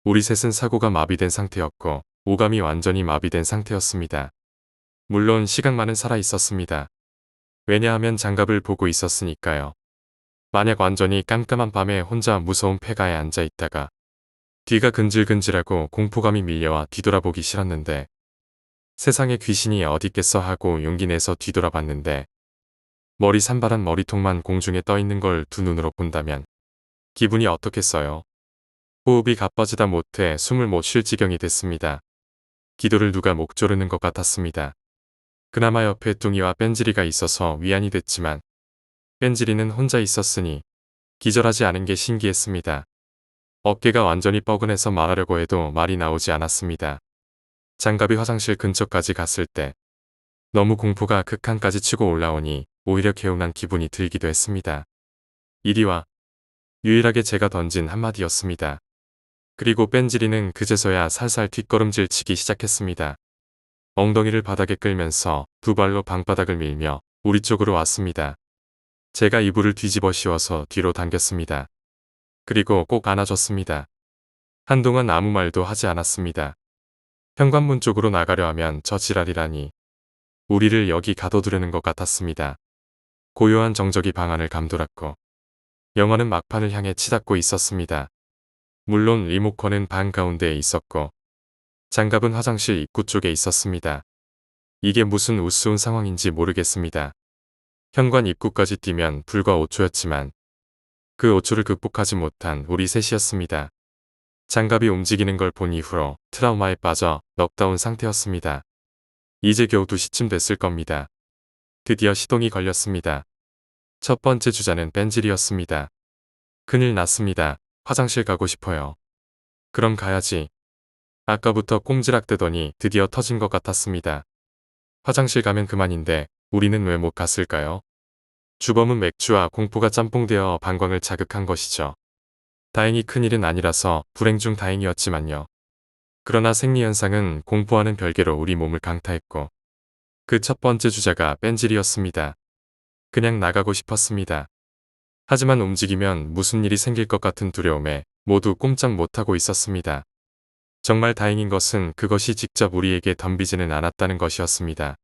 우리 셋은 사고가 마비된 상태였고 오감이 완전히 마비된 상태였습니다. 물론 시각만은 살아 있었습니다. 왜냐하면 장갑을 보고 있었으니까요. 만약 완전히 깜깜한 밤에 혼자 무서운 폐가에 앉아 있다가 뒤가 근질근질하고 공포감이 밀려와 뒤돌아보기 싫었는데 세상에 귀신이 어디 있겠어 하고 용기 내서 뒤돌아봤는데 머리 산발한 머리통만 공중에 떠 있는 걸 두 눈으로 본다면 기분이 어떻겠어요? 호흡이 가빠지다 못해 숨을 못 쉴 지경이 됐습니다. 기도를 누가 목 조르는 것 같았습니다. 그나마 옆에 뚱이와 뺀질이가 있어서 위안이 됐지만 뺀질이는 혼자 있었으니 기절하지 않은 게 신기했습니다. 어깨가 완전히 뻐근해서 말하려고 해도 말이 나오지 않았습니다. 장갑이 화장실 근처까지 갔을 때 너무 공포가 극한까지 치고 올라오니 오히려 개운한 기분이 들기도 했습니다. 이리 와. 유일하게 제가 던진 한마디였습니다. 그리고 뺀질이는 그제서야 살살 뒷걸음질 치기 시작했습니다. 엉덩이를 바닥에 끌면서 두 발로 방바닥을 밀며 우리 쪽으로 왔습니다. 제가 이불을 뒤집어 씌워서 뒤로 당겼습니다. 그리고 꼭 안아줬습니다. 한동안 아무 말도 하지 않았습니다. 현관문 쪽으로 나가려 하면 저 지랄이라니. 우리를 여기 가둬두려는 것 같았습니다. 고요한 정적이 방 안을 감돌았고 영화는 막판을 향해 치닫고 있었습니다. 물론 리모컨은 방 가운데에 있었고 장갑은 화장실 입구 쪽에 있었습니다. 이게 무슨 우스운 상황인지 모르겠습니다. 현관 입구까지 뛰면 불과 5초였지만 그 5초를 극복하지 못한 우리 셋이었습니다. 장갑이 움직이는 걸 본 이후로 트라우마에 빠져 넉다운 상태였습니다. 이제 겨우 2시쯤 됐을 겁니다. 드디어 시동이 걸렸습니다. 첫 번째 주자는 뺀질이었습니다. 큰일 났습니다. 화장실 가고 싶어요. 그럼 가야지. 아까부터 꼼지락대더니 드디어 터진 것 같았습니다. 화장실 가면 그만인데 우리는 왜 못 갔을까요? 주범은 맥주와 공포가 짬뽕되어 방광을 자극한 것이죠. 다행히 큰일은 아니라서 불행 중 다행이었지만요. 그러나 생리현상은 공포와는 별개로 우리 몸을 강타했고 그 첫 번째 주자가 뺀질이었습니다. 그냥 나가고 싶었습니다. 하지만 움직이면 무슨 일이 생길 것 같은 두려움에 모두 꼼짝 못하고 있었습니다. 정말 다행인 것은 그것이 직접 우리에게 덤비지는 않았다는 것이었습니다.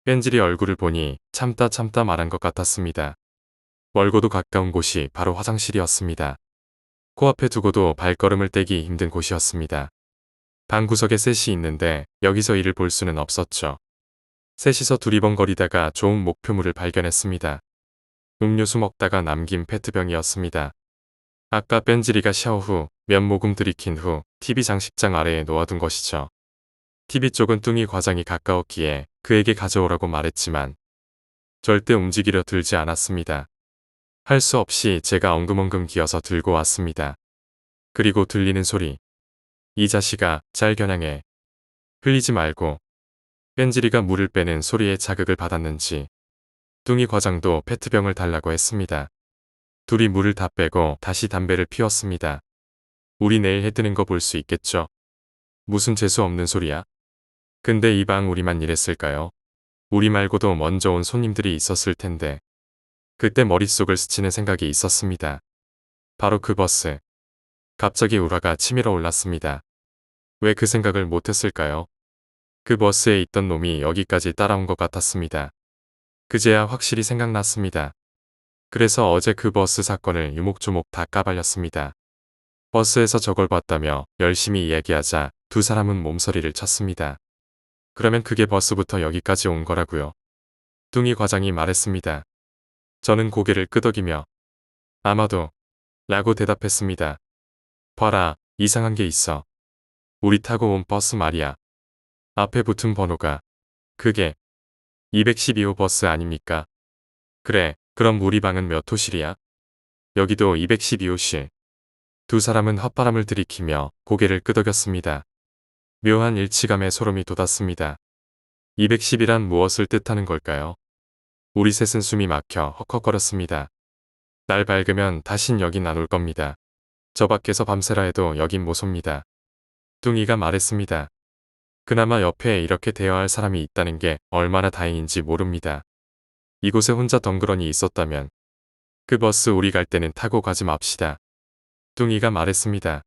뺀질이 얼굴을 보니 참다 말한 것 같았습니다. 멀고도 가까운 곳이 바로 화장실이었습니다. 코앞에 두고도 발걸음을 떼기 힘든 곳이었습니다. 방구석에 셋이 있는데 여기서 이를 볼 수는 없었죠. 셋이서 두리번거리다가 좋은 목표물을 발견했습니다. 음료수 먹다가 남긴 페트병이었습니다. 아까 뺀질이가 샤워 후 몇 모금 들이킨 후 TV 장식장 아래에 놓아둔 것이죠. TV 쪽은 뚱이 과장이 가까웠기에 그에게 가져오라고 말했지만 절대 움직이려 들지 않았습니다. 할 수 없이 제가 엉금엉금 기어서 들고 왔습니다. 그리고 들리는 소리. 이 자식아, 잘 겨냥해. 흘리지 말고. 뺀질이가 물을 빼는 소리에 자극을 받았는지 뚱이 과장도 페트병을 달라고 했습니다. 둘이 물을 다 빼고 다시 담배를 피웠습니다. 우리 내일 해 뜨는 거 볼 수 있겠죠? 무슨 재수 없는 소리야? 근데 이 방 우리만 이랬을까요? 우리 말고도 먼저 온 손님들이 있었을 텐데. 그때 머릿속을 스치는 생각이 있었습니다. 바로 그 버스. 갑자기 울화가 치밀어 올랐습니다. 왜 그 생각을 못했을까요? 그 버스에 있던 놈이 여기까지 따라온 것 같았습니다. 그제야 확실히 생각났습니다. 그래서 어제 그 버스 사건을 유목조목 다 까발렸습니다. 버스에서 저걸 봤다며 열심히 이야기하자 두 사람은 몸서리를 쳤습니다. 그러면 그게 버스부터 여기까지 온 거라고요. 뚱이 과장이 말했습니다. 저는 고개를 끄덕이며 아마도 라고 대답했습니다. 봐라, 이상한 게 있어. 우리 타고 온 버스 말이야. 앞에 붙은 번호가 그게 212호 버스 아닙니까? 그래, 그럼 우리 방은 몇 호실이야? 여기도 212호실. 두 사람은 헛바람을 들이키며 고개를 끄덕였습니다. 묘한 일치감에 소름이 돋았습니다. 210이란 무엇을 뜻하는 걸까요? 우리 셋은 숨이 막혀 헉헉거렸습니다. 날 밝으면 다신 여긴 안 올 겁니다. 저 밖에서 밤새라 해도 여긴 못 옵니다. 뚱이가 말했습니다. 그나마 옆에 이렇게 대화할 사람이 있다는 게 얼마나 다행인지 모릅니다. 이곳에 혼자 덩그러니 있었다면 그 버스 우리 갈 때는 타고 가지 맙시다. 뚱이가 말했습니다.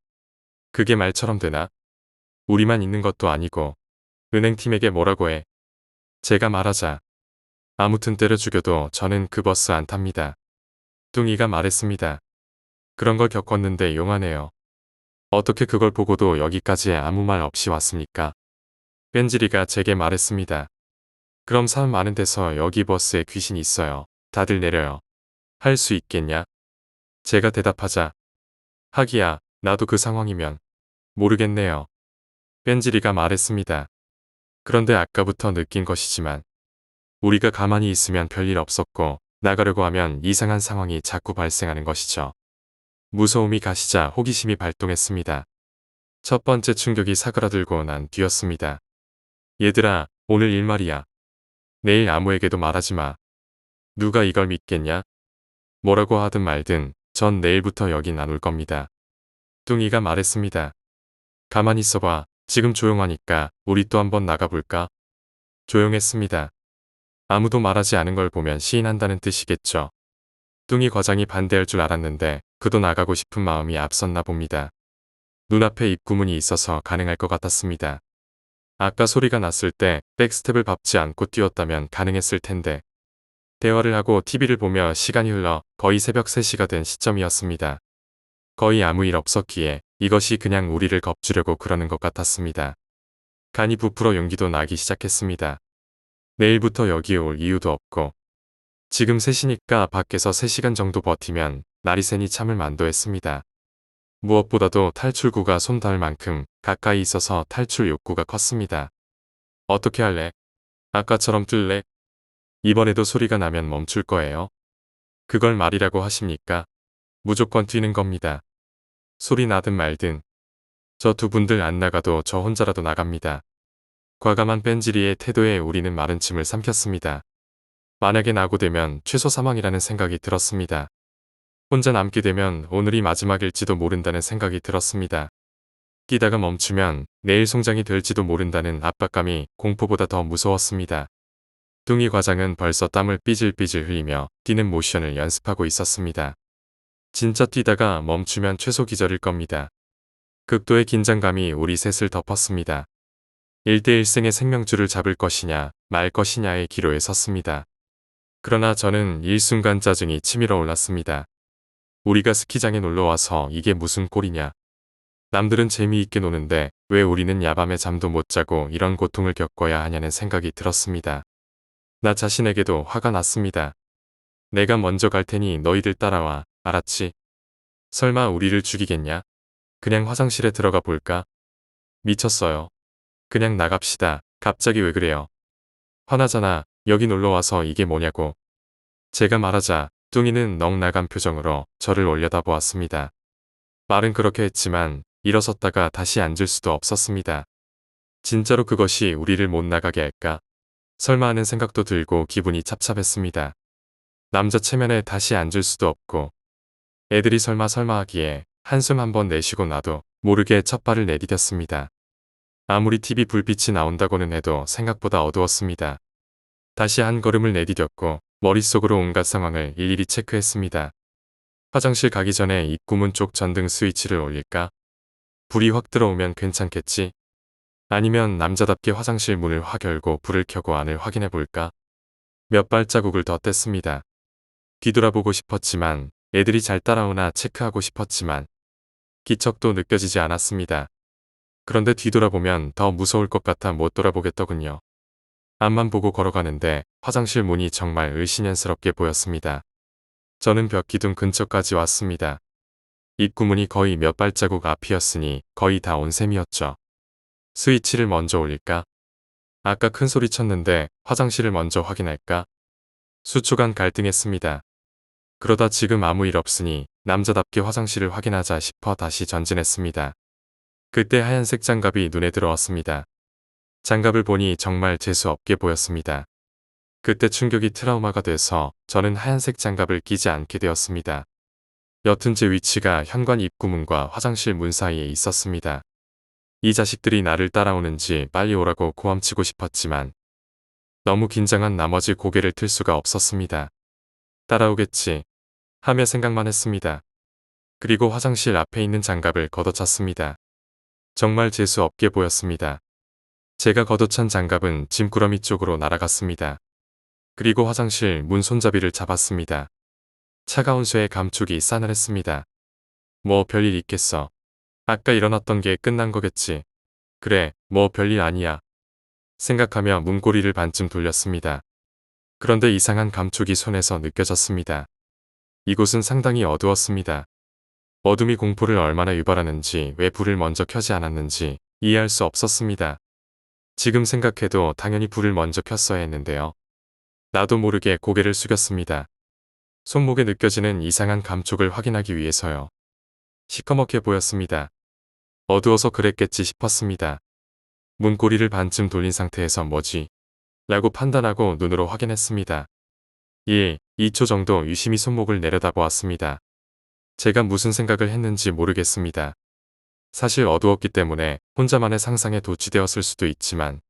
그게 말처럼 되나? 우리만 있는 것도 아니고 은행팀에게 뭐라고 해. 제가 말하자. 아무튼 때려 죽여도 저는 그 버스 안 탑니다. 뚱이가 말했습니다. 그런 걸 겪었는데 용하네요. 어떻게 그걸 보고도 여기까지 아무 말 없이 왔습니까? 뺀질이가 제게 말했습니다. 그럼 사람 많은 데서 여기 버스에 귀신이 있어요. 다들 내려요. 할 수 있겠냐? 제가 대답하자. 하기야, 나도 그 상황이면 모르겠네요. 뺀질이가 말했습니다. 그런데 아까부터 느낀 것이지만 우리가 가만히 있으면 별일 없었고 나가려고 하면 이상한 상황이 자꾸 발생하는 것이죠. 무서움이 가시자 호기심이 발동했습니다. 첫 번째 충격이 사그라들고 난 뒤였습니다. 얘들아, 오늘 일 말이야. 내일 아무에게도 말하지 마. 누가 이걸 믿겠냐? 뭐라고 하든 말든 전 내일부터 여긴 안 올 겁니다. 뚱이가 말했습니다. 가만히 있어봐. 지금 조용하니까 우리 또 한번 나가볼까? 조용했습니다. 아무도 말하지 않은 걸 보면 시인한다는 뜻이겠죠. 뚱이 과장이 반대할 줄 알았는데 그도 나가고 싶은 마음이 앞섰나 봅니다. 눈앞에 입구문이 있어서 가능할 것 같았습니다. 아까 소리가 났을 때 백스텝을 밟지 않고 뛰었다면 가능했을 텐데 대화를 하고 TV를 보며 시간이 흘러 거의 새벽 3시가 된 시점이었습니다. 거의 아무 일 없었기에 이것이 그냥 우리를 겁주려고 그러는 것 같았습니다. 간이 부풀어 용기도 나기 시작했습니다. 내일부터 여기에 올 이유도 없고 지금 3시니까 밖에서 3시간 정도 버티면 날이 새니 참을 만도 했습니다. 무엇보다도 탈출구가 손 닿을 만큼 가까이 있어서 탈출 욕구가 컸습니다. 어떻게 할래? 아까처럼 뛸래? 이번에도 소리가 나면 멈출 거예요. 그걸 말이라고 하십니까? 무조건 뛰는 겁니다. 소리 나든 말든. 저 두 분들 안 나가도 저 혼자라도 나갑니다. 과감한 뺀질이의 태도에 우리는 마른 침을 삼켰습니다. 만약에 낙오되면 최소 사망이라는 생각이 들었습니다. 혼자 남게 되면 오늘이 마지막일지도 모른다는 생각이 들었습니다. 뛰다가 멈추면 내일 송장이 될지도 모른다는 압박감이 공포보다 더 무서웠습니다. 뚱이 과장은 벌써 땀을 삐질삐질 흘리며 뛰는 모션을 연습하고 있었습니다. 진짜 뛰다가 멈추면 최소 기절일 겁니다. 극도의 긴장감이 우리 셋을 덮었습니다. 1대1승의 생명줄을 잡을 것이냐 말 것이냐의 기로에 섰습니다. 그러나 저는 일순간 짜증이 치밀어 올랐습니다. 우리가 스키장에 놀러와서 이게 무슨 꼴이냐. 남들은 재미있게 노는데 왜 우리는 야밤에 잠도 못 자고 이런 고통을 겪어야 하냐는 생각이 들었습니다. 나 자신에게도 화가 났습니다. 내가 먼저 갈 테니 너희들 따라와, 알았지? 설마 우리를 죽이겠냐? 그냥 화장실에 들어가 볼까? 미쳤어요. 그냥 나갑시다. 갑자기 왜 그래요? 화나잖아. 여기 놀러와서 이게 뭐냐고. 제가 말하자 뚱이는 넋 나간 표정으로 저를 올려다보았습니다. 말은 그렇게 했지만 일어섰다가 다시 앉을 수도 없었습니다. 진짜로 그것이 우리를 못 나가게 할까? 설마 하는 생각도 들고 기분이 찹찹했습니다. 남자 체면에 다시 앉을 수도 없고 애들이 설마 하기에 한숨 한번 내쉬고 나도 모르게 첫 발을 내디뎠습니다. 아무리 TV 불빛이 나온다고는 해도 생각보다 어두웠습니다. 다시 한 걸음을 내디뎠고 머릿속으로 온갖 상황을 일일이 체크했습니다. 화장실 가기 전에 입구문 쪽 전등 스위치를 올릴까? 불이 확 들어오면 괜찮겠지? 아니면 남자답게 화장실 문을 확 열고 불을 켜고 안을 확인해 볼까? 몇 발자국을 더 뗐습니다. 뒤돌아보고 싶었지만 애들이 잘 따라오나 체크하고 싶었지만 기척도 느껴지지 않았습니다. 그런데 뒤돌아보면 더 무서울 것 같아 못 돌아보겠더군요. 앞만 보고 걸어가는데 화장실 문이 정말 을씨년스럽게 보였습니다. 저는 벽 기둥 근처까지 왔습니다. 입구문이 거의 몇 발자국 앞이었으니 거의 다 온 셈이었죠. 스위치를 먼저 올릴까? 아까 큰 소리 쳤는데 화장실을 먼저 확인할까? 수초간 갈등했습니다. 그러다 지금 아무 일 없으니 남자답게 화장실을 확인하자 싶어 다시 전진했습니다. 그때 하얀색 장갑이 눈에 들어왔습니다. 장갑을 보니 정말 재수없게 보였습니다. 그때 충격이 트라우마가 돼서 저는 하얀색 장갑을 끼지 않게 되었습니다. 여튼 제 위치가 현관 입구문과 화장실 문 사이에 있었습니다. 이 자식들이 나를 따라오는지 빨리 오라고 고함치고 싶었지만 너무 긴장한 나머지 고개를 틀 수가 없었습니다. 따라오겠지 하며 생각만 했습니다. 그리고 화장실 앞에 있는 장갑을 걷어찼습니다. 정말 재수없게 보였습니다. 제가 걷어찬 장갑은 짐꾸러미 쪽으로 날아갔습니다. 그리고 화장실 문 손잡이를 잡았습니다. 차가운 쇠의 감촉이 싸늘했습니다. 뭐 별일 있겠어. 아까 일어났던 게 끝난 거겠지. 그래, 뭐 별일 아니야. 생각하며 문고리를 반쯤 돌렸습니다. 그런데 이상한 감촉이 손에서 느껴졌습니다. 이곳은 상당히 어두웠습니다. 어둠이 공포를 얼마나 유발하는지, 왜 불을 먼저 켜지 않았는지 이해할 수 없었습니다. 지금 생각해도 당연히 불을 먼저 켰어야 했는데요. 나도 모르게 고개를 숙였습니다. 손목에 느껴지는 이상한 감촉을 확인하기 위해서요. 시커멓게 보였습니다. 어두워서 그랬겠지 싶었습니다. 문고리를 반쯤 돌린 상태에서 뭐지? 라고 판단하고 눈으로 확인했습니다. 2초 정도 유심히 손목을 내려다보았습니다. 제가 무슨 생각을 했는지 모르겠습니다. 사실 어두웠기 때문에 혼자만의 상상에 도취되었을 수도 있지만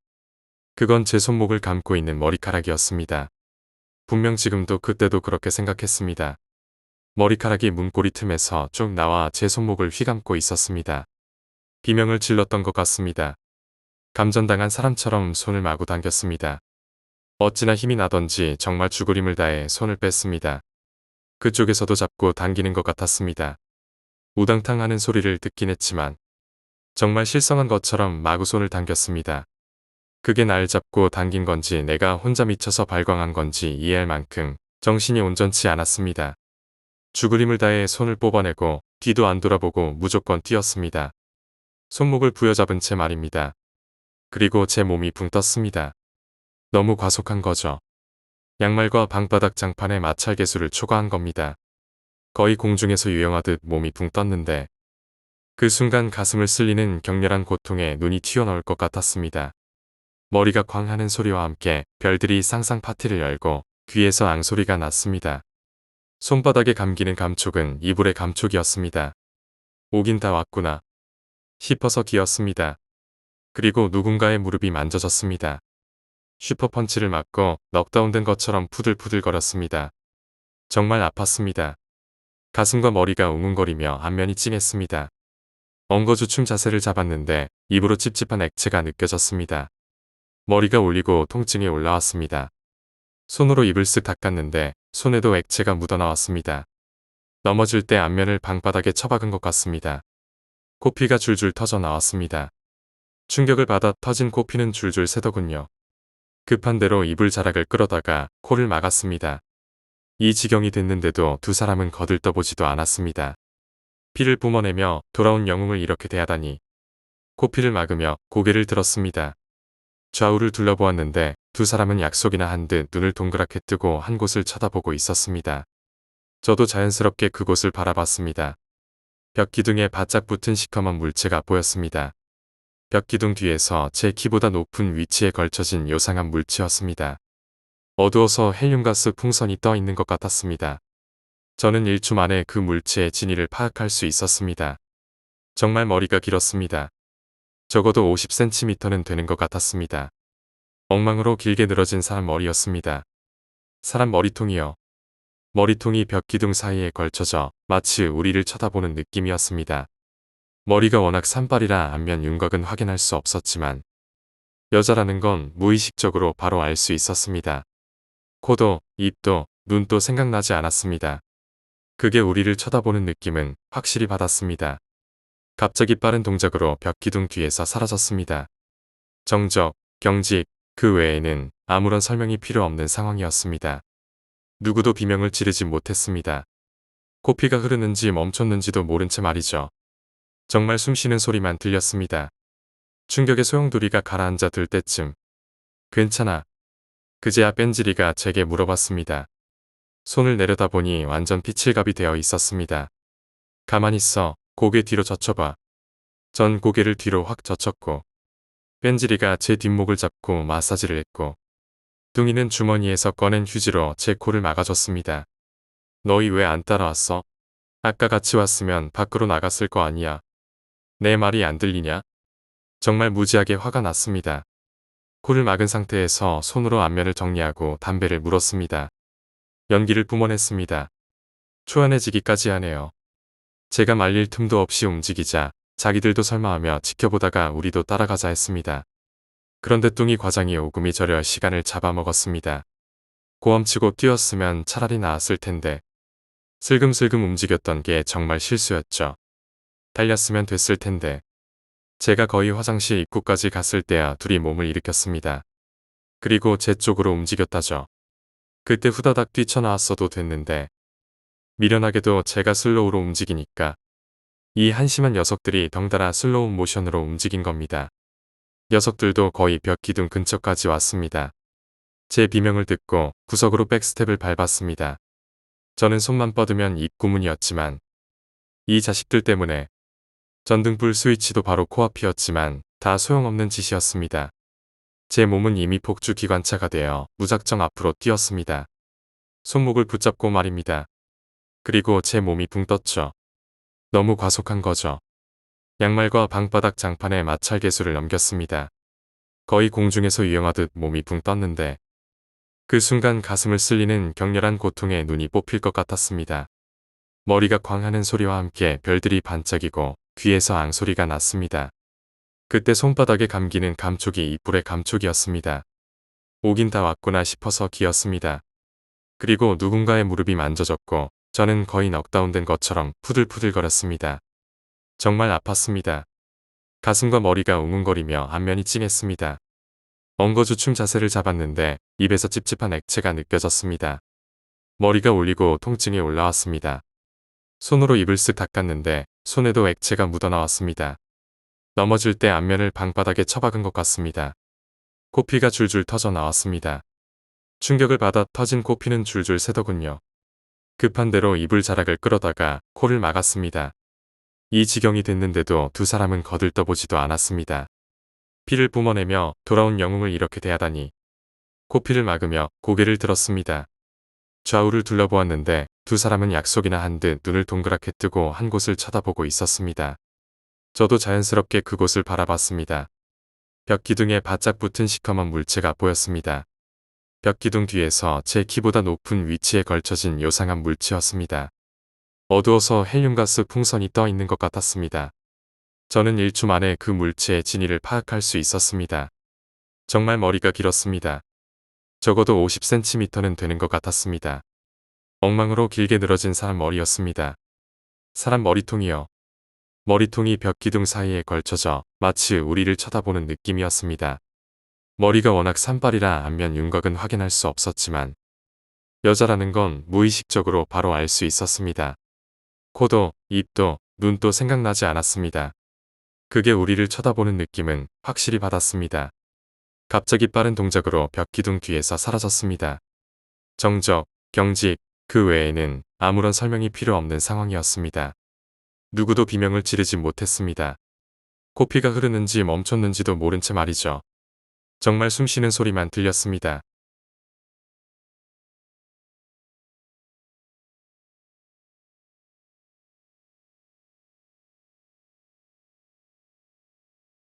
그건 제 손목을 감고 있는 머리카락이었습니다. 분명 지금도 그때도 그렇게 생각했습니다. 머리카락이 문고리 틈에서 쭉 나와 제 손목을 휘감고 있었습니다. 비명을 질렀던 것 같습니다. 감전당한 사람처럼 손을 마구 당겼습니다. 어찌나 힘이 나던지 정말 죽을 힘을 다해 손을 뺐습니다. 그쪽에서도 잡고 당기는 것 같았습니다. 우당탕 하는 소리를 듣긴 했지만 정말 실성한 것처럼 마구 손을 당겼습니다. 그게 날 잡고 당긴 건지 내가 혼자 미쳐서 발광한 건지 이해할 만큼 정신이 온전치 않았습니다. 죽을 힘을 다해 손을 뽑아내고 뒤도 안 돌아보고 무조건 뛰었습니다. 손목을 부여잡은 채 말입니다. 그리고 제 몸이 붕 떴습니다. 너무 과속한 거죠. 양말과 방바닥 장판에 마찰계수를 초과한 겁니다. 거의 공중에서 유영하듯 몸이 붕 떴는데 그 순간 가슴을 쓸리는 격렬한 고통에 눈이 튀어나올 것 같았습니다. 머리가 쾅 하는 소리와 함께 별들이 쌍쌍 파티를 열고 귀에서 앙소리가 났습니다. 손바닥에 감기는 감촉은 이불의 감촉이었습니다. 오긴 다 왔구나 싶어서 기었습니다. 그리고 누군가의 무릎이 만져졌습니다. 슈퍼펀치를 맞고 넉다운된 것처럼 푸들푸들거렸습니다. 정말 아팠습니다. 가슴과 머리가 웅웅거리며 안면이 찡했습니다. 엉거주춤 자세를 잡았는데 입으로 찝찝한 액체가 느껴졌습니다. 머리가 울리고 통증이 올라왔습니다. 손으로 입을 쓱 닦았는데 손에도 액체가 묻어나왔습니다. 넘어질 때 안면을 방바닥에 처박은 것 같습니다. 코피가 줄줄 터져 나왔습니다. 충격을 받아 터진 코피는 줄줄 새더군요. 급한 대로 이불 자락을 끌어다가 코를 막았습니다. 이 지경이 됐는데도 두 사람은 거들떠보지도 않았습니다. 피를 뿜어내며 돌아온 영웅을 이렇게 대하다니. 코피를 막으며 고개를 들었습니다. 좌우를 둘러보았는데 두 사람은 약속이나 한 듯 눈을 동그랗게 뜨고 한 곳을 쳐다보고 있었습니다. 저도 자연스럽게 그곳을 바라봤습니다. 벽 기둥에 바짝 붙은 시커먼 물체가 보였습니다. 벽 기둥 뒤에서 제 키보다 높은 위치에 걸쳐진 요상한 물체였습니다. 어두워서 헬륨가스 풍선이 떠 있는 것 같았습니다. 저는 1초 만에 그 물체의 진위를 파악할 수 있었습니다. 정말 머리가 길었습니다. 적어도 50cm는 되는 것 같았습니다. 엉망으로 길게 늘어진 사람 머리였습니다. 사람 머리통이요. 머리통이 벽 기둥 사이에 걸쳐져 마치 우리를 쳐다보는 느낌이었습니다. 머리가 워낙 산발이라 안면 윤곽은 확인할 수 없었지만 여자라는 건 무의식적으로 바로 알 수 있었습니다. 코도, 입도, 눈도 생각나지 않았습니다. 그게 우리를 쳐다보는 느낌은 확실히 받았습니다. 갑자기 빠른 동작으로 벽 기둥 뒤에서 사라졌습니다. 정적, 경직, 그 외에는 아무런 설명이 필요 없는 상황이었습니다. 누구도 비명을 지르지 못했습니다. 코피가 흐르는지 멈췄는지도 모른 채 말이죠. 정말 숨쉬는 소리만 들렸습니다. 충격의 소용돌이가 가라앉아 들 때쯤 괜찮아. 그제야 뺀지리가 제게 물어봤습니다. 손을 내려다보니 완전 피칠갑이 되어 있었습니다. 가만히 있어. 고개 뒤로 젖혀봐. 전 고개를 뒤로 확 젖혔고 뺀지리가 제 뒷목을 잡고 마사지를 했고 둥이는 주머니에서 꺼낸 휴지로 제 코를 막아줬습니다. 너희 왜 안 따라왔어? 아까 같이 왔으면 밖으로 나갔을 거 아니야. 내 말이 안 들리냐? 정말 무지하게 화가 났습니다. 코를 막은 상태에서 손으로 안면을 정리하고 담배를 물었습니다. 연기를 뿜어냈습니다. 초연해지기까지 하네요. 제가 말릴 틈도 없이 움직이자 자기들도 설마하며 지켜보다가 우리도 따라가자 했습니다. 그런데 뚱이 과장이 오금이 저려 시간을 잡아먹었습니다. 고함치고 뛰었으면 차라리 나았을 텐데 슬금슬금 움직였던 게 정말 실수였죠. 달렸으면 됐을 텐데. 제가 거의 화장실 입구까지 갔을 때야 둘이 몸을 일으켰습니다. 그리고 제 쪽으로 움직였다죠. 그때 후다닥 뛰쳐나왔어도 됐는데 미련하게도 제가 슬로우로 움직이니까 이 한심한 녀석들이 덩달아 슬로우 모션으로 움직인 겁니다. 녀석들도 거의 벽 기둥 근처까지 왔습니다. 제 비명을 듣고 구석으로 백스텝을 밟았습니다. 저는 손만 뻗으면 입구문이었지만 이 자식들 때문에 전등불 스위치도 바로 코앞이었지만 다 소용없는 짓이었습니다. 제 몸은 이미 폭주 기관차가 되어 무작정 앞으로 뛰었습니다. 손목을 붙잡고 말입니다. 그리고 제 몸이 붕 떴죠. 너무 과속한 거죠. 양말과 방바닥 장판에 마찰 개수를 넘겼습니다. 거의 공중에서 유영하듯 몸이 붕 떴는데 그 순간 가슴을 쓸리는 격렬한 고통에 눈이 뽑힐 것 같았습니다. 머리가 쾅하는 소리와 함께 별들이 반짝이고 귀에서 앙소리가 났습니다. 그때 손바닥에 감기는 감촉이 이불의 감촉이었습니다. 오긴 다 왔구나 싶어서 기었습니다. 그리고 누군가의 무릎이 만져졌고 저는 거의 넉다운된 것처럼 푸들푸들거렸습니다. 정말 아팠습니다. 가슴과 머리가 웅웅거리며 안면이 찡했습니다. 엉거주춤 자세를 잡았는데 입에서 찝찝한 액체가 느껴졌습니다. 머리가 울리고 통증이 올라왔습니다. 손으로 입을 쓱 닦았는데 손에도 액체가 묻어나왔습니다. 넘어질 때 안면을 방바닥에 처박은 것 같습니다. 코피가 줄줄 터져 나왔습니다. 충격을 받아 터진 코피는 줄줄 새더군요. 급한 대로 이불 자락을 끌어다가 코를 막았습니다. 이 지경이 됐는데도 두 사람은 거들떠보지도 않았습니다. 피를 뿜어내며 돌아온 영웅을 이렇게 대하다니. 코피를 막으며 고개를 들었습니다. 좌우를 둘러보았는데 두 사람은 약속이나 한 듯 눈을 동그랗게 뜨고 한 곳을 쳐다보고 있었습니다. 저도 자연스럽게 그곳을 바라봤습니다. 벽 기둥에 바짝 붙은 시커먼 물체가 보였습니다. 벽 기둥 뒤에서 제 키보다 높은 위치에 걸쳐진 요상한 물체였습니다. 어두워서 헬륨가스 풍선이 떠 있는 것 같았습니다. 저는 1초 만에 그 물체의 진위를 파악할 수 있었습니다. 정말 머리가 길었습니다. 적어도 50cm는 되는 것 같았습니다. 엉망으로 길게 늘어진 사람 머리였습니다. 사람 머리통이요. 머리통이 벽 기둥 사이에 걸쳐져 마치 우리를 쳐다보는 느낌이었습니다. 머리가 워낙 산발이라 안면 윤곽은 확인할 수 없었지만 여자라는 건 무의식적으로 바로 알 수 있었습니다. 코도, 입도, 눈도 생각나지 않았습니다. 그게 우리를 쳐다보는 느낌은 확실히 받았습니다. 갑자기 빠른 동작으로 벽 기둥 뒤에서 사라졌습니다. 정적, 경직, 그 외에는 아무런 설명이 필요 없는 상황이었습니다. 누구도 비명을 지르지 못했습니다. 코피가 흐르는지 멈췄는지도 모른 채 말이죠. 정말 숨쉬는 소리만 들렸습니다.